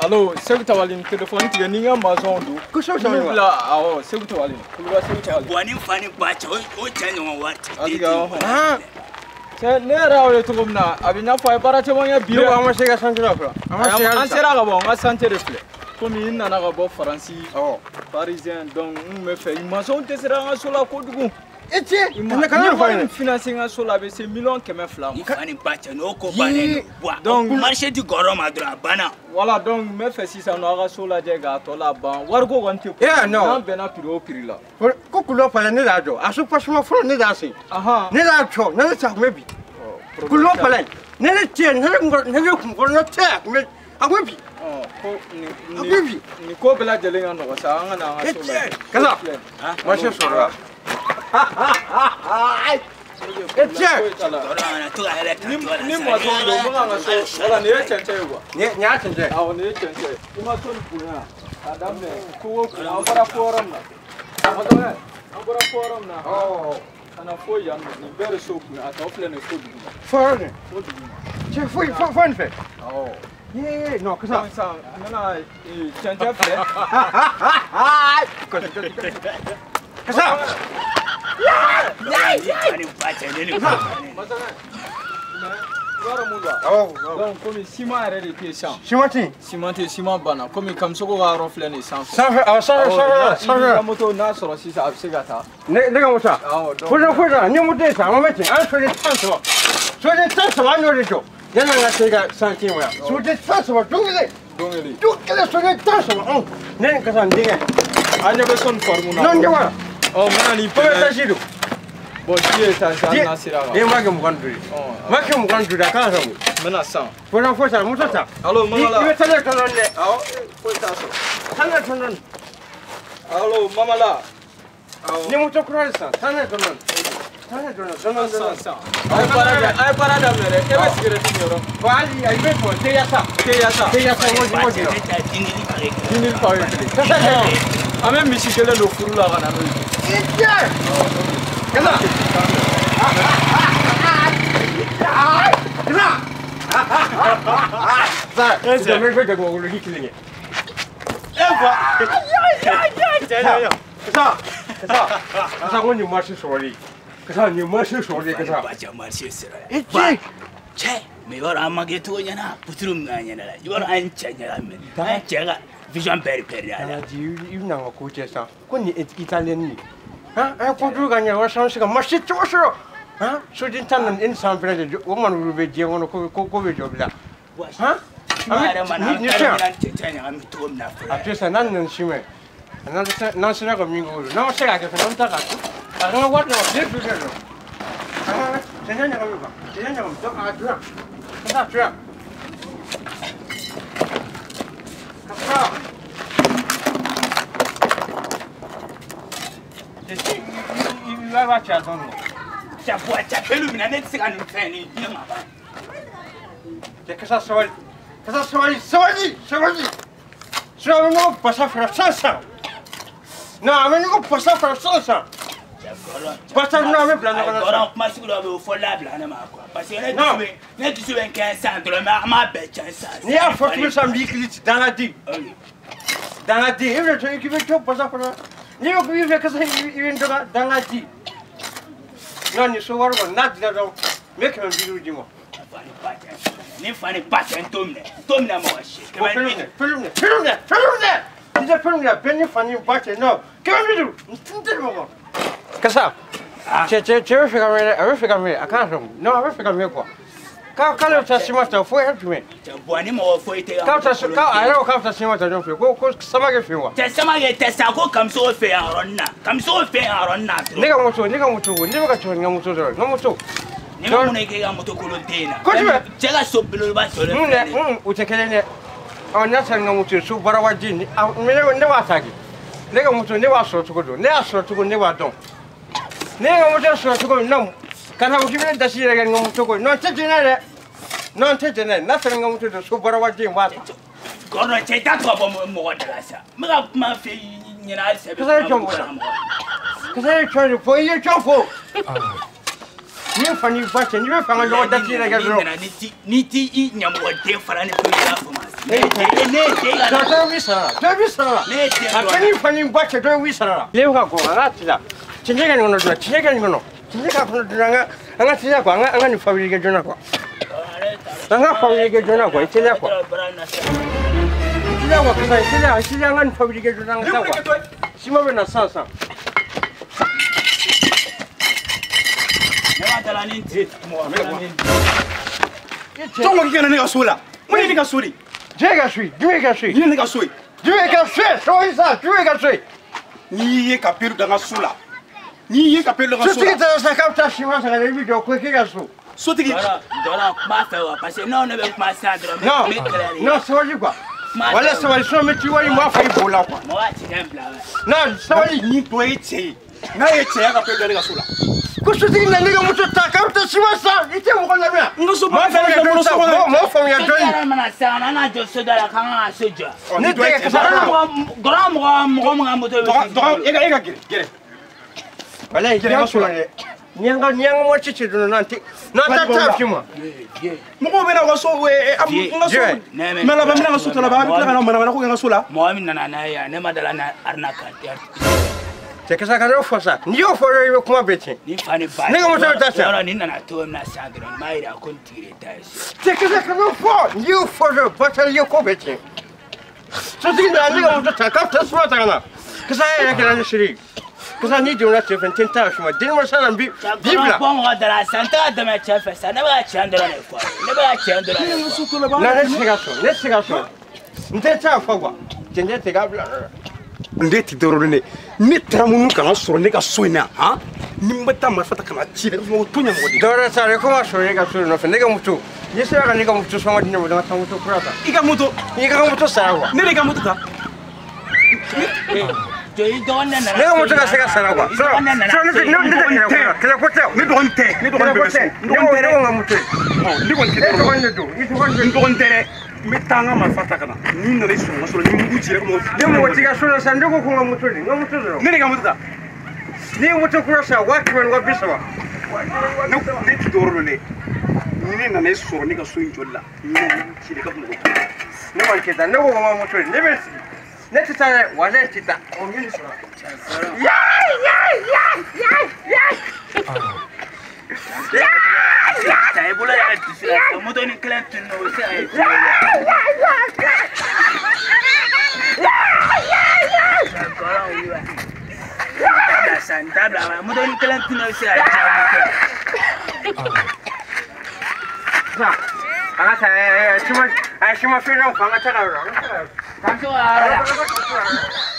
Allo, c'est Tawalin, téléphone, tu es Maçon. Que ça va là? Ah, c'est Tawalin. C'est n'era le tourna. Abina fa baratement ya bio. On sera santé là. On sera bon, on santé reflet. Comme il n'a pas bon français. Oh, parisien donc on me fait Maçon te sera sur la côte du et tiens, on a quand même financé sur la BC millions que me flamme. Donc marché du Gorom à Drabana. Voilà donc me fait 600 € sur la dégâts la ban. Wargo wanti. Yeah no. Ben a prix là. Coucou là pas né là. A ce passement faut né là c'est. Aha. Né là chaud, né ça me bi. Coulo pas là. Né le tien, né le ko no tek mais a me bi. Oh, ni ko bela jelenga no sa nga na nga so. Kaza. Marché sur là. Et tiens, ni Maçon do mo nga so wala ne chenche wa. Nya chenche. Ah, ne chenche. Ni Maçon kuna. Adam ne ko ko agora forum na. Agora forum na. Oh. Ana foi ya ni bere so kuna ata ofle ne ko du. Forum. Che foi fon fait. Oh. Yeah, no, kaza. Sa na chenche fle. Kaza. Donc comme ciment est de pied sans. Ciment bana comme comme ce qu'on va refléter les sans. Ça La moto n'a sur si ça c'est gata. Ne comme ça. Faut ni moto ça, on met un sur les 30. Sur les 30 on va le jour. Il y a la tega centimes là. Sur les 30 on va donner. Tout que sur les 30 on. Ne que ça ndinga. Anya beson formula. Non ndwa. Oh man il peut tajido. Bon Dieu ça na sira. Et moi que me conduire. Moi que me conduire à casa. Mena sans. Pour la fois ça moto ça. Allô maman là. Il veut aller quand on est. Ah, faut ça. Tana. Allô maman là. Ni moto croise ça. Tana. Ai parada mere. Que vai seguir esse senhor? Vai aí vem pô, tem essa. Mo. Dinil pawe. A même misikele no furu la kana no. Kaza. Ça, c'est même fait de go le hiklinge. Ça on ni marché sur lui. Ça ni marché sur lui ça. Pas marché sur lui. Et tiens. Che, mais ora amageto yana, putrum nganya la. Ora anchanya me. Chega vision peri ala di una ko ça. Ko ni italien ni. Hein, un contrôle gagne wa change comme marché tout ça. Hein, so din tan in san frère de o man ru be je wono ko be job la. Hein? Ni après ça nan chime. Nan sina ko mi go. Non c'est là que fait longtemps là. Alors what no, c'est plus là. Ah, c'est rien à voir. C'est rien à voir. Donc à toi. Ça tu as. Ça. Il va va tiens donc. Ça boit ça pelu mina net c'est nous traîner ni ma ba. C'est que ça soit. Que ça soit. Je non pas ça faire ça. Non, mais non pas ça faire ça. Pas ça non mais plan non. Agora mas segura o folable na ma quoi. Parce que net tu souviens 1500 $ ma bête ça. Ni a faut que ça me dit dans la dit. Dans la dit, il veut que tu pas ça faire. Ni au plus que ça il vient dans la dit. Non, ni so war ko nat da do. Me que me bidu di mo. Ni fani patin tomne mo washi. Filme. Dice filme ben fani patin no. Que me bidu? Ntinde mo. Que ça? Che fica me, a casa. Não, vai ficar me quoi. Quand le testament foi helpme. Boani mo foi te. Quand le testament non fait. Ko ça m'a fait moi. Testament ko kam so fe aronna. Nega moto, ni baka cho nga moto zo. No moto. Ni mo ne ke ga moto ko lo tena. Ko tibe? Chega so bilo ba so le. Utekele ne. Ona sanga moto so barawa jini. Ne wa sagi. Nega moto ne wa so to ko do. Ne a so to ko ne wa don. Nega moto so to ko no. Kana ukibile dashira ga moto ko. No tetenere. Non tetenere. Na sanga moto so barawa jini wa. Kono cheta ko mo da sa. Ma fe nyina se be. Qu'est-ce que tu fais? Il est chaud. Ni fani bache, ni be fanga lo dati na ga zo. Ni ti nyamo de fara ne ko ya fo ma. 저 위사. 저 위사. 아, 편이 받쳐 저 위사. 레오가 고 알았다. 진짜가 있는 거는 진짜가 있는 거는. 진짜가 그런 거는 anga 진짜 고 anga 니 파브리게 주나 고. anga 파브리게 주나 고. 진짜 고. 진짜 고 그래서 진짜 anga 파브리게 주나 고. 심어면 나사사. Tongo kikana nega sola. Mwenye nega sori. 제가 수이. Yine nega sori. 소이사. 주의가 수이. Ni ye kapelu danga sola. Ni ye kapelu danga sola. 소티가 다 사갑다 심어서 내 비디오 코키가 수. Sotigi. Dora mafa parce que non ne veut pas ça Non, soji quoi. Wala soji so me ti wali mo fa ibola quoi. Moi tu n'aimes pas. Non, soji Ni to eche. Na eche ya kapelu danga sola. ko sotigi na nega muto takauta simasa. Ite mo kona mia. Ngoso Mo fa ya do so. Mo fa ya do. Mana sana na jo so dala kanga soja. Ne te ka sa. Grand mo moto. Ega gere. Wala ite mo so ne. Nyanga mo chichi do nanti. Na ta ta fima. Mo bena ko so we ngaso. Mala ba mina ngaso tola ba mi kala na ko ngaso la. Mo ami na ya ne madala na arnaka. Te ka sa ka no fosa. Ni o foro yo kuma beti. Ni fani ba. Nega mo sa ta sa. Ora ni na to na sandro mai ra kontire taisi. Te ka sa ka no fo. Ni o foro batal yo ko beti. Sotigi na nega mo takauta simasa kana. Ka sa ya ka na shiri. Kusa ni jona te fenten ta shuma din mo sana bi bibla Bon dala santa de ma chef ça ne va chandra ne quoi. Ne va chandra. na ne siga so nte ta fa kwa tende te gabla Nde ti doro ne. Ni tramunu kana soro ne ka so ina, ha? Ni mbata ma fata kana chi de mo tunya mo di. dora sare ko ma so ga so no fe ne ga mutu yesa ga ne ga mutu so ma din mo da ta mutu kurata Iga moto. ni ga mutu sa wa Ne ga moto ka. Joyi don na. ne ga mutu ga siga sara kwa so ne kila ko te Ne don te. Ne don te. ne ga mutu Ni gon ke ne doro. ko ne do itu ko Ni don tere. Metanga ma fata kana. Ni na leso ngaso ni mu jire mo. ne mo tiga so na sande ko ko mutu ni mutu do Ne ga moto ka. ni mutu kurasa wa ki wa biswa Ne ti doro ne. Ni na leso ni ka so injolla. Ni jire ka mo. ne wa ke da ne ko ma mutu ne be ne ti tare wa ne ti ta o mi so Sai bula ya tsira moto ni clanton no sai. Santa bla moto ni clanton no sai. anga sa shima fira ko anga ta ra Tanto ara.